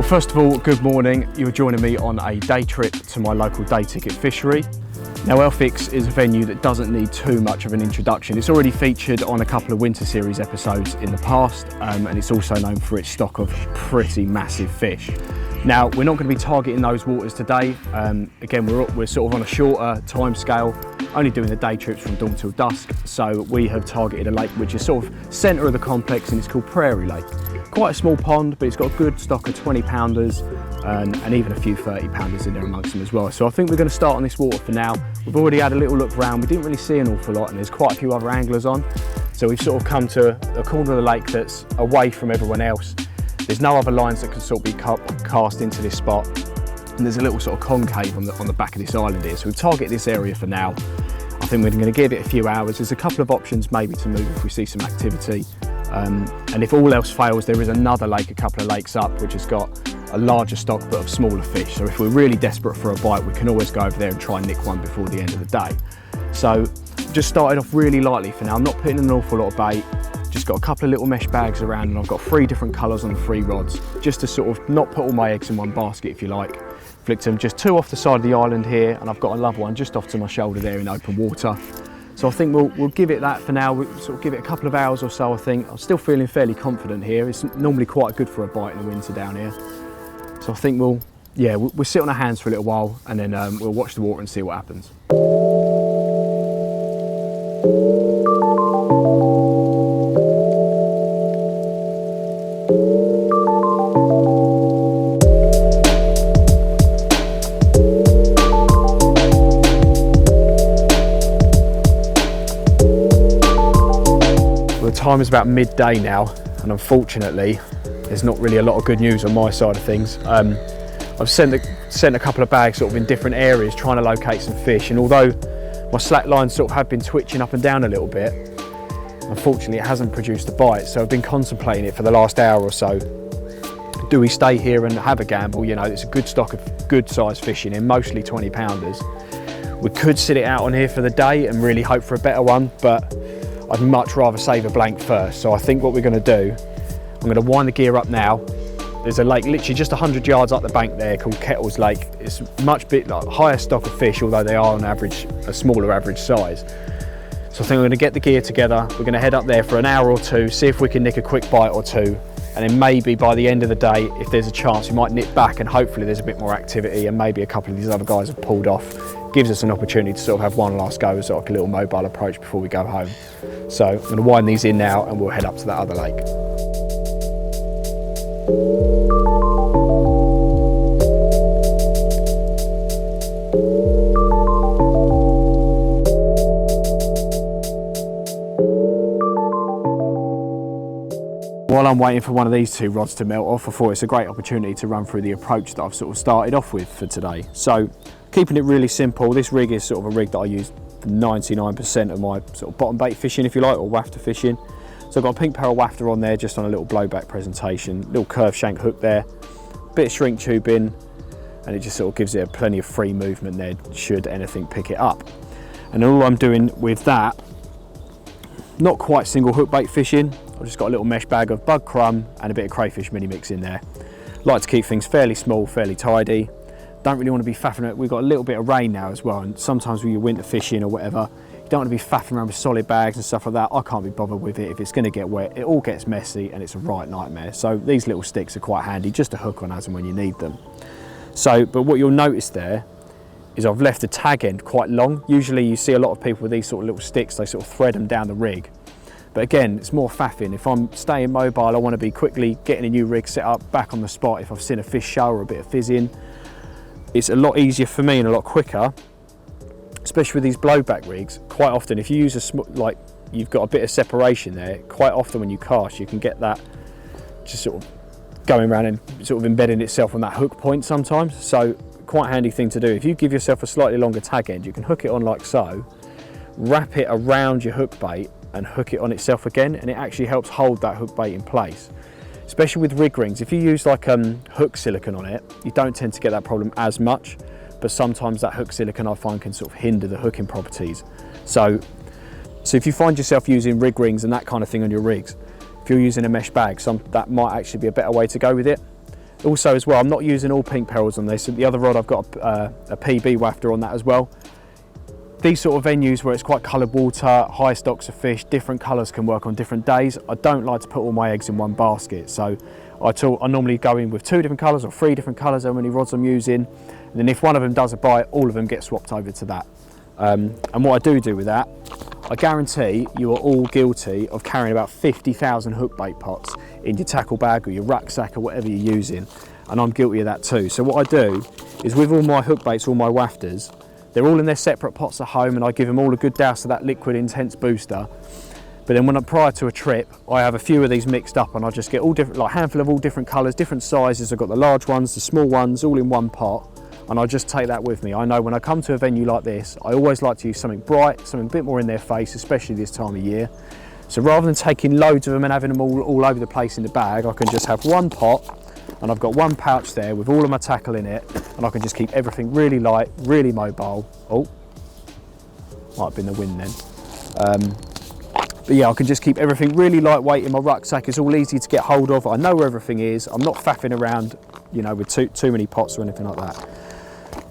First of all, good morning. You're joining me on a day trip to my local day ticket fishery. Now, Elphicks is a venue that doesn't need too much of an introduction. It's already featured on a couple of Winter Series episodes in the past, and it's also known for its stock of pretty massive fish. Now, we're not going to be targeting those waters today. Again, we're sort of on a shorter time scale, only doing the day trips from dawn till dusk. So we have targeted a lake which is sort of centre of the complex, and it's called Prairie Lake. Quite a small pond, but it's got a good stock of 20-pounders and even a few 30-pounders in there amongst them as well. So I think we're going to start on this water for now. We've already had a little look around. We didn't really see an awful lot, and there's quite a few other anglers on. So we've sort of come to a corner of the lake that's away from everyone else. There's no other lines that can sort of be cast into this spot. And there's a little sort of concave on the back of this island here. So we've targeted this area for now. I think we're going to give it a few hours. There's a couple of options maybe to move if we see some activity. And if all else fails, there is another lake, a couple of lakes up, which has got a larger stock but of smaller fish. So if we're really desperate for a bite, we can always go over there and try and nick one before the end of the day. So just started off really lightly for now. I'm not putting an awful lot of bait. Just got a couple of little mesh bags around, and I've got 3 different colours on the 3 rods, just to sort of not put all my eggs in one basket, if you like. Flicked them just 2 off the side of the island here, and I've got another one just off to my shoulder there in open water. So I think we'll give it that for now. We'll sort of give it a couple of hours or so, I think. I'm still feeling fairly confident here. It's normally quite good for a bite in the winter down here. So I think we'll sit on our hands for a little while, and then we'll watch the water and see what happens. The time is about midday now, and unfortunately there's not really a lot of good news on my side of things. I've sent a couple of bags sort of in different areas trying to locate some fish, and although my slack lines sort of have been twitching up and down a little bit, unfortunately it hasn't produced a bite. So I've been contemplating it for the last hour or so. Do we stay here and have a gamble? You know, it's a good stock of good sized fish in here, mostly 20-pounders. We could sit it out on here for the day and really hope for a better one, but I'd much rather save a blank first. So I think what we're going to do, I'm going to wind the gear up now. There's a lake literally just 100 yards up the bank there called Kettles Lake. It's much bit like higher stock of fish, although they are on average a smaller average size. So I think we're going to get the gear together. We're going to head up there for an hour or two, see if we can nick a quick bite or two, and then maybe by the end of the day, if there's a chance, we might nip back and hopefully there's a bit more activity, and maybe a couple of these other guys have pulled off. Gives us an opportunity to sort of have one last go as like a little mobile approach before we go home. So I'm going to wind these in now, and we'll head up to that other lake. While I'm waiting for one of these 2 rods to melt off, I thought it's a great opportunity to run through the approach that I've sort of started off with for today. So keeping it really simple, this rig is sort of a rig that I use for 99% of my sort of bottom bait fishing, if you like, or wafter fishing. So I've got a pink peril wafter on there just on a little blowback presentation, little curved shank hook there, bit of shrink tubing, and it just sort of gives it plenty of free movement there should anything pick it up. And all I'm doing with that, not quite single hook bait fishing, I've just got a little mesh bag of bug crumb and a bit of crayfish mini mix in there. Like to keep things fairly small, fairly tidy. Don't really want to be faffing it. We've got a little bit of rain now as well, and sometimes when you're winter fishing or whatever, you don't want to be faffing around with solid bags and stuff like that. I can't be bothered with it. If it's going to get wet, it all gets messy and it's a right nightmare. So these little sticks are quite handy just to hook on as and when you need them. So, but what you'll notice there is I've left the tag end quite long. Usually you see a lot of people with these sort of little sticks, they sort of thread them down the rig. But again, it's more faffing. If I'm staying mobile, I want to be quickly getting a new rig set up back on the spot. If I've seen a fish show or a bit of fizzing, it's a lot easier for me and a lot quicker, especially with these blowback rigs. Quite often, if you use like you've got a bit of separation there, quite often when you cast, you can get that just sort of going around and sort of embedding itself on that hook point sometimes. So quite a handy thing to do. If you give yourself a slightly longer tag end, you can hook it on like so, wrap it around your hook bait and hook it on itself again, and it actually helps hold that hook bait in place. Especially with rig rings, if you use like hook silicone on it, you don't tend to get that problem as much, but sometimes that hook silicone I find can sort of hinder the hooking properties. So if you find yourself using rig rings and that kind of thing on your rigs, if you're using a mesh bag, that might actually be a better way to go with it. Also as well, I'm not using all pink perils on this. The other rod I've got a PB wafter on that as well. These sort of venues where it's quite coloured water, high stocks of fish, different colours can work on different days. I don't like to put all my eggs in one basket, so I normally go in with 2 different colours or 3 different colours, how many rods I'm using, and then if one of them does a bite, all of them get swapped over to that. And what I do with that, I guarantee you are all guilty of carrying about 50,000 hook bait pots in your tackle bag or your rucksack or whatever you're using, and I'm guilty of that too. So what I do is with all my hook baits, all my wafters, they're all in their separate pots at home, and I give them all a good douse of that liquid intense booster. But then prior to a trip, I have a few of these mixed up, and I just get all different, like a handful of all different colours, different sizes. I've got the large ones, the small ones, all in one pot, and I just take that with me. I know when I come to a venue like this, I always like to use something bright, something a bit more in their face, especially this time of year. So rather than taking loads of them and having them all over the place in the bag, I can just have one pot, and I've got one pouch there with all of my tackle in it, and I can just keep everything really light, really mobile. Oh, might have been the wind then. But yeah, I can just keep everything really lightweight in my rucksack. It's all easy to get hold of. I know where everything is. I'm not faffing around, you know, with too many pots or anything like that.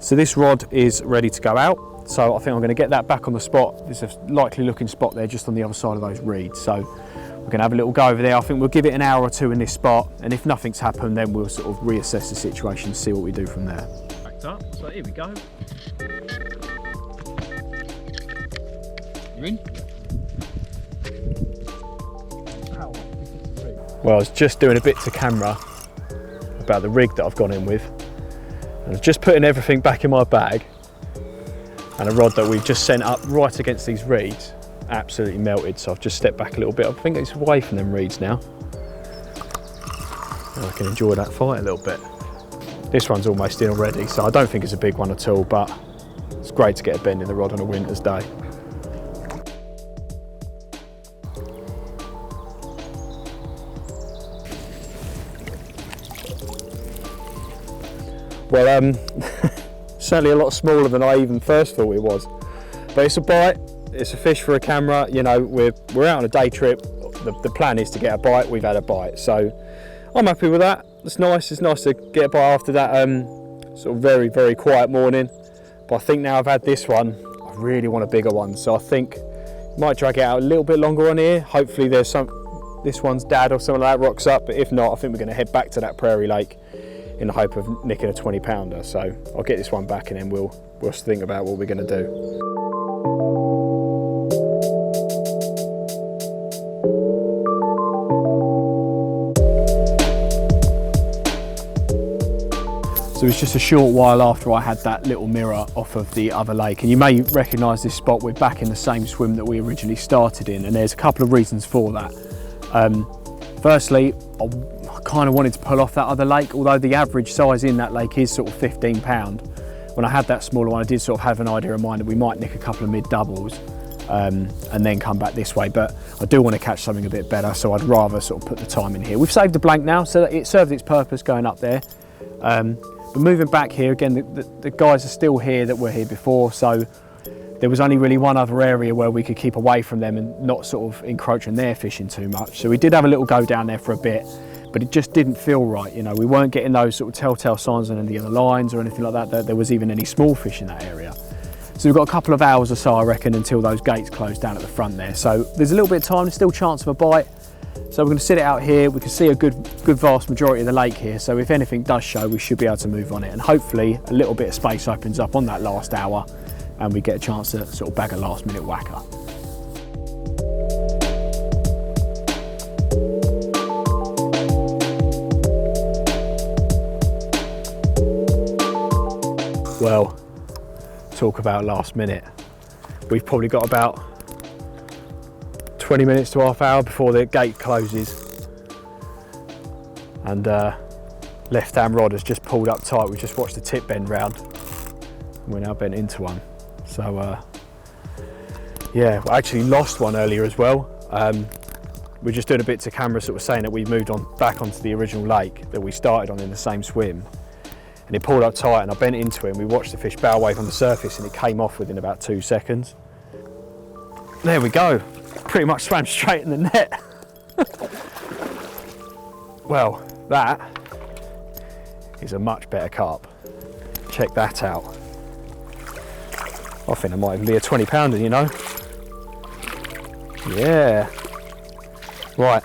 So this rod is ready to go out. So I think I'm going to get that back on the spot. There's a likely looking spot there just on the other side of those reeds. So we're going to have a little go over there. I think we'll give it an hour or 2 in this spot, and if nothing's happened, then we'll sort of reassess the situation and see what we do from there. Backed up. So here we go. You in? Well, I was just doing a bit to camera about the rig that I've gone in with. I was just putting everything back in my bag, and a rod that we've just sent up right against these reeds absolutely melted, so I've just stepped back a little bit. I think it's away from them reeds now, and I can enjoy that fight a little bit. This one's almost in already, so I don't think it's a big one at all, but it's great to get a bend in the rod on a winter's day. Well, certainly a lot smaller than I even first thought it was. But it's a bite, it's a fish for a camera. You know, we're out on a day trip. The plan is to get a bite. We've had a bite, so I'm happy with that. It's nice to get a bite after that sort of very, very quiet morning. But I think now I've had this one, I really want a bigger one. So I think I might drag it out a little bit longer on here. Hopefully there's this one's dad or something like that rocks up. But if not, I think we're going to head back to that Prairie lake in the hope of nicking a 20 pounder. So I'll get this one back, and then we'll think about what we're going to do. So it's just a short while after I had that little mirror off of the other lake, and you may recognise this spot. We're back in the same swim that we originally started in, and there's a couple of reasons for that. Firstly, I kind of wanted to pull off that other lake, although the average size in that lake is sort of 15 pound. When I had that smaller one, I did sort of have an idea in mind that we might nick a couple of mid doubles and then come back this way, but I do want to catch something a bit better, so I'd rather sort of put the time in here. We've saved the blank now, so that it served its purpose going up there. But moving back here, again, the guys are still here that were here before, so there was only really one other area where we could keep away from them and not sort of encroach on their fishing too much. So we did have a little go down there for a bit, but it just didn't feel right. You know, we weren't getting those sort of telltale signs on any of the lines or anything like that there was even any small fish in that area. So we've got a couple of hours or so, I reckon, until those gates close down at the front there. So there's a little bit of time, there's still chance of a bite. So we're going to sit it out here. We can see a good vast majority of the lake here. So if anything does show, we should be able to move on it. And hopefully a little bit of space opens up on that last hour and we get a chance to sort of bag a last minute whacker. Well, talk about last minute. We've probably got about 20 minutes to half hour before the gate closes, and left hand rod has just pulled up tight. We just watched the tip bend round and we're now bent into one. So yeah, we actually lost one earlier as well. We're just doing a bit to camera, sort of saying that we moved on back onto the original lake that we started on in the same swim, and it pulled up tight and I bent into it and we watched the fish bow away from the surface and it came off within about 2 seconds. There we go. Pretty much swam straight in the net. Well, that is a much better carp. Check that out. I think it might even be a 20 pounder, you know. Yeah. Right.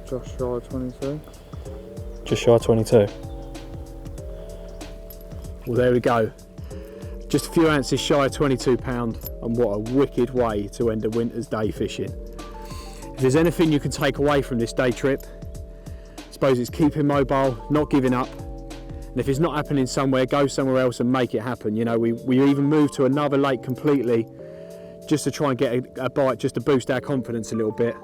Just shy of 22. Just shy of 22. Well, there we go. Just a few ounces shy of 22 pound, and what a wicked way to end a winter's day fishing. If there's anything you can take away from this day trip, I suppose it's keeping mobile, not giving up. And if it's not happening somewhere, go somewhere else and make it happen. You know, we even moved to another lake completely just to try and get a bite, just to boost our confidence a little bit.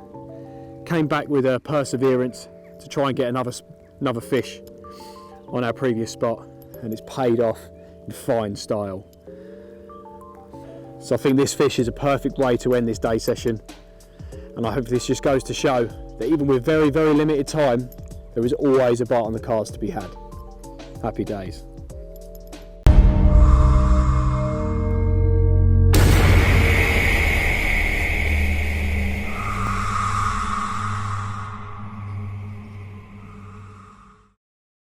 Came back with a perseverance to try and get another fish on our previous spot, and it's paid off in fine style. So I think this fish is a perfect way to end this day session, and I hope this just goes to show that even with very, very limited time, there is always a bite on the cards to be had. Happy days.